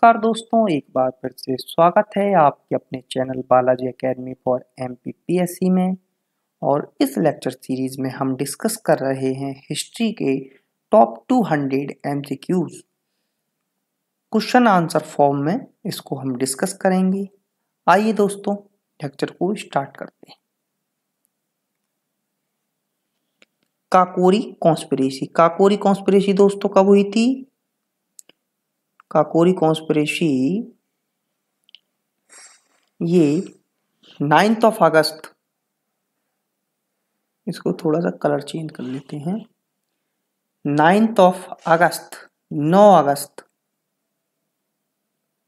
नमस्कार दोस्तों, एक बार फिर से स्वागत है आपके अपने channel Balaji academy for MPPSC में। और इस लेक्चर सीरीज में हम डिस्कस कर रहे हैं हिस्ट्री के top 200 MCQs। Question answer form में इसको हम डिस्कस करेंगे। आइए दोस्तों, लेक्चर को स्टार्ट करते हैं। काकोरी कॉन्स्पिरेसी दोस्तों कब हुई थी? काकोरी कॉन्स्पिरेसी ये 9 अगस्त, इसको थोड़ा सा कलर चेंज कर लेते हैं। 9 अगस्त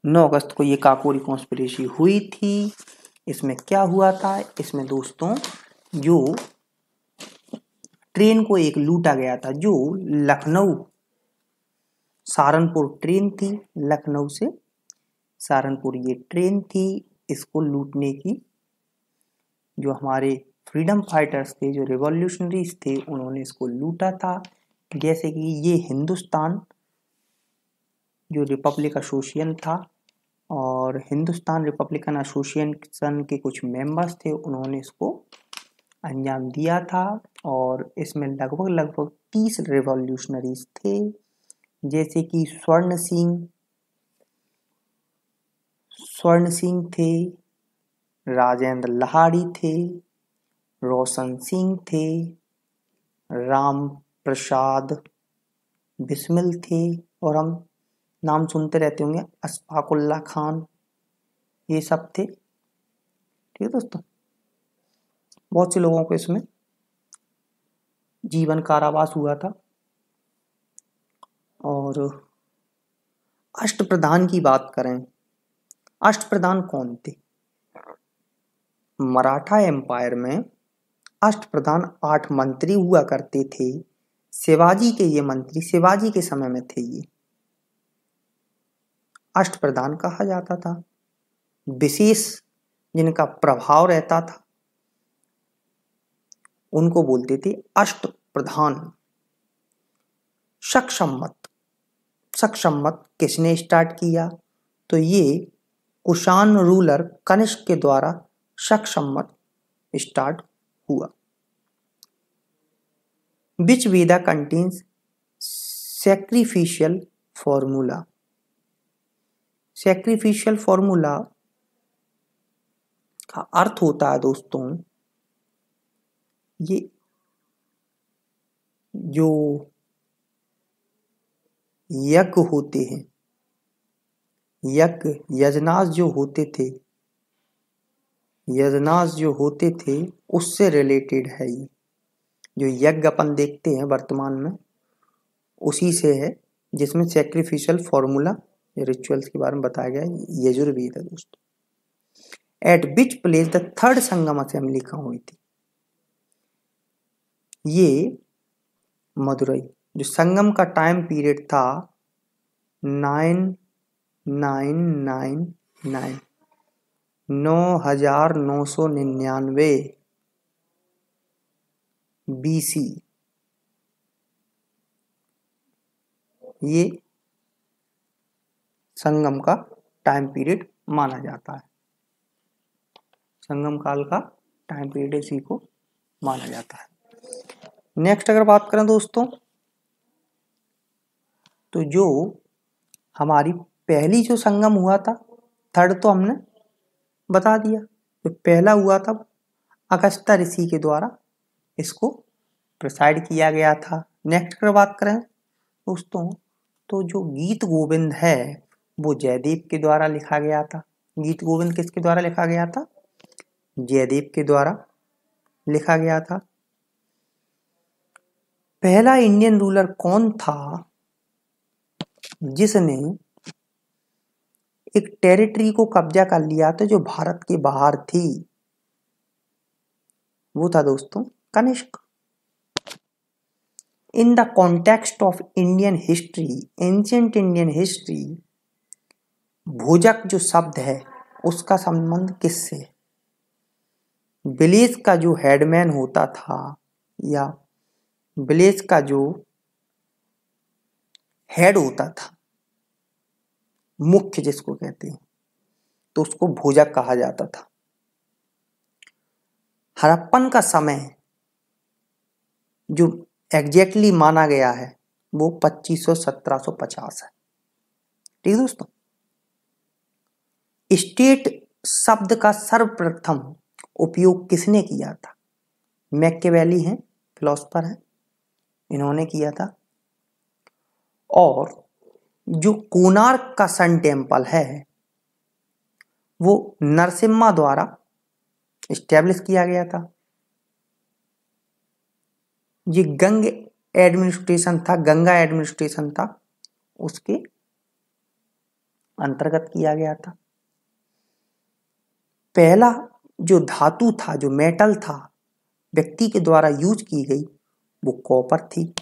9 अगस्त को ये काकोरी कॉन्स्पिरेसी हुई थी। इसमें क्या हुआ था? इसमें दोस्तों जो ट्रेन को एक लूटा गया था, जो लखनऊ सहारनपुर ट्रेन थी, लखनऊ से सहारनपुर ये ट्रेन थी। इसको लूटने की जो हमारे फ्रीडम फाइटर्स थे, जो रिवॉल्यूशनरीज थे, उन्होंने इसको लूटा था। जैसे कि ये हिंदुस्तान जो रिपब्लिक एसोसिएशन था और हिंदुस्तान रिपब्लिकन एसोसिएशन के कुछ मेंबर्स थे, उन्होंने इसको अंजाम दिया था। और इसमें लगभग 30 रिवॉल्यूशनरीज थे, जैसे कि स्वर्ण सिंह थे, राजेंद्र लाहिड़ी थे, रोशन सिंह थे, राम प्रसाद बिस्मिल थे, और हम नाम सुनते रहते होंगे अशफाकुल्ला खान, ये सब थे। ठीक है दोस्तों, बहुत से लोगों को इसमें जीवन कारावास हुआ था। और अष्टप्रधान की बात करें, अष्टप्रधान कौन थे? मराठा एम्पायर में अष्टप्रधान 8 मंत्री हुआ करते थे। शिवाजी के ये मंत्री शिवाजी के समय में थे, ये अष्टप्रधान कहा जाता था। विशेष जिनका प्रभाव रहता था उनको बोलते थे अष्टप्रधान। शक संवत किसने स्टार्ट किया? तो ये कुषाण रूलर कनिष्क के द्वारा शक संवत स्टार्ट हुआ। Which Veda contains sacrificial formula? Sacrificial formula का अर्थ होता है दोस्तों, ये जो यज्ञ होते हैं, यजनास जो होते थे उससे रिलेटेड है। ये जो यज्ञ अपन देखते हैं वर्तमान में, उसी से है, जिसमें सैक्रिफिशियल फॉर्मूला या रिचुअल्स के बारे में बताया गया है। यजुर्वेद है दोस्तों। Eight which place the third Sangam assembly कहाँ हुई थी? ये मदुरई। जो संगम का टाइम पीरियड था 9999 BC, ये संगम का टाइम पीरियड माना जाता है। संगम काल का टाइम पीरियड इसी को माना जाता है। नेक्स्ट अगर बात करें दोस्तों, तो जो हमारी पहली जो संगम हुआ था, थर्ड तो हमने बता दिया, जो पहला हुआ था अगस्त्य ऋषि के द्वारा इसको प्रिसाइड किया गया था। नेक्स्ट अगर बात करें दोस्तों, तो जो गीत गोविंद है वो जयदेव के द्वारा लिखा गया था। गीत गोविंद किसके द्वारा लिखा गया था? जयदेव के द्वारा लिखा गया था। पहला इंडियन रूलर कौन था जिसने एक टेरिटरी को कब्जा कर लिया था जो भारत के बाहर थी? वो था दोस्तों Kanishka. In the context of Indian history, ancient Indian history, भोजक जो शब्द है उसका संबंध किससे? विलेज का जो हेडमैन होता था, या विलेज का जो हेड होता था, मुख्य जिसको कहते हैं, तो उसको भोजक कहा जाता था। हड़प्पन का समय जो एग्जैक्टली माना गया है वो 2500-1750 है। ठीक है दोस्तों। स्टेट शब्द का सर्वप्रथम उपयोग किसने किया था? मैकियावेली हैं, फिलोसफर हैं, इन्होंने किया था। और जो कोणार्क का सन टेम्पल है वो नरसिम्हा द्वारा इस्टेब्लिश किया गया था। ये गंगा एडमिनिस्ट्रेशन था, उसके अंतर्गत किया गया था। पहला जो धातु था, जो मेटल था, व्यक्ति के द्वारा यूज की गई वो कॉपर थी।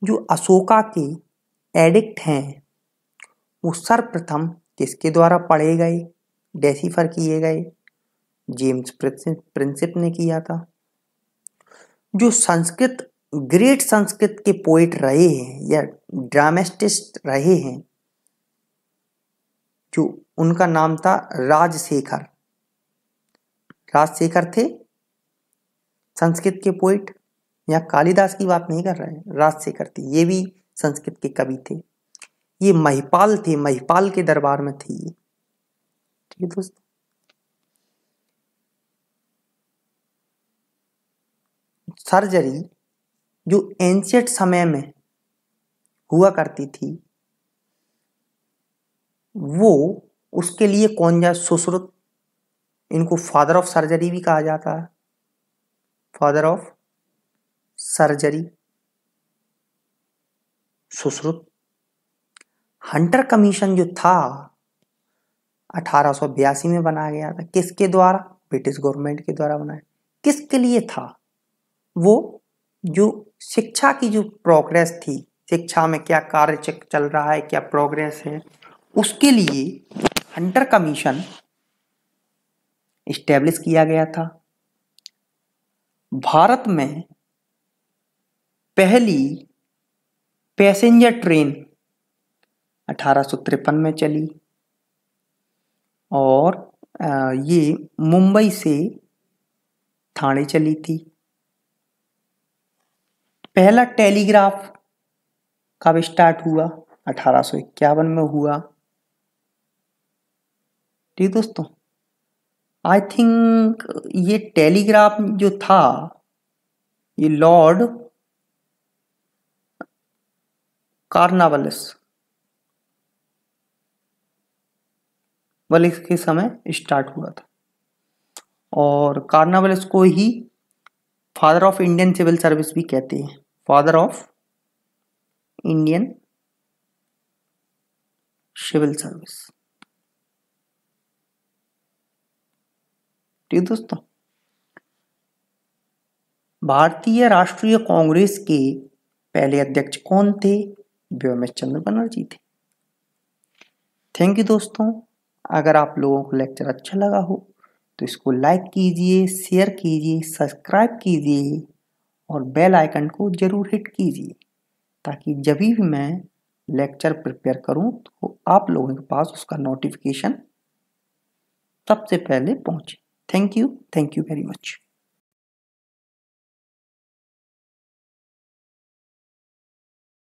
जो अशोका के एडिक्ट हैं वो सर्वप्रथम किसके द्वारा पढ़े गए, डेसिफर किए गए? जेम्स प्रिंसिप ने किया था। जो ग्रेट संस्कृत के पोइट रहे हैं या ड्रामेटिस्ट रहे हैं, जो उनका नाम था राजशेखर थे संस्कृत के पोइट। यहाँ कालिदास की बात नहीं कर रहे हैं, राजशेखर थे, ये भी संस्कृत के कवि थे। ये महिपाल थे, महिपाल के दरबार में थे ये। ठीक है दोस्तों। सर्जरी जो एंशिएंट समय में हुआ करती थी वो, उसके लिए कौन जा? सुश्रुत, इनको फादर ऑफ सर्जरी भी कहा जाता है, father of surgery Sushruta. Hunter commission जो था 1882 में बनाया गया था, किसके द्वारा? ब्रिटिश गवर्नमेंट के द्वारा बनाया। किसके लिए था वो? जो शिक्षा की जो प्रोग्रेस थी, शिक्षा में क्या कार्य चल रहा है, क्या प्रोग्रेस है, उसके लिए हंटर कमीशन इस्टेब्लिश किया गया था। भारत में पहली पैसेंजर ट्रेन 1853 में चली और ये मुंबई से ठाणे चली थी। पहला टेलीग्राफ कब स्टार्ट हुआ? 1851 में हुआ। ठीक दोस्तों। आई थिंक ये टेलीग्राफ जो था ये लॉर्ड कॉर्नवालिस के समय स्टार्ट हुआ था, और कॉर्नवालिस को ही father of Indian civil service भी कहते हैं, father of Indian civil service. ठीक दोस्तों। भारतीय राष्ट्रीय कांग्रेस के पहले अध्यक्ष कौन थे? व्योमेश चंद्र बनर्जी थे। थैंक यू दोस्तों। अगर आप लोगों को लेक्चर अच्छा लगा हो तो इसको लाइक कीजिए, शेयर कीजिए, सब्सक्राइब कीजिए और बेल आइकन को जरूर हिट कीजिए, ताकि जब भी मैं लेक्चर प्रिपेयर करूं तो आप लोगों के पास उसका नोटिफिकेशन सबसे पहले पहुंचे। Thank you very much.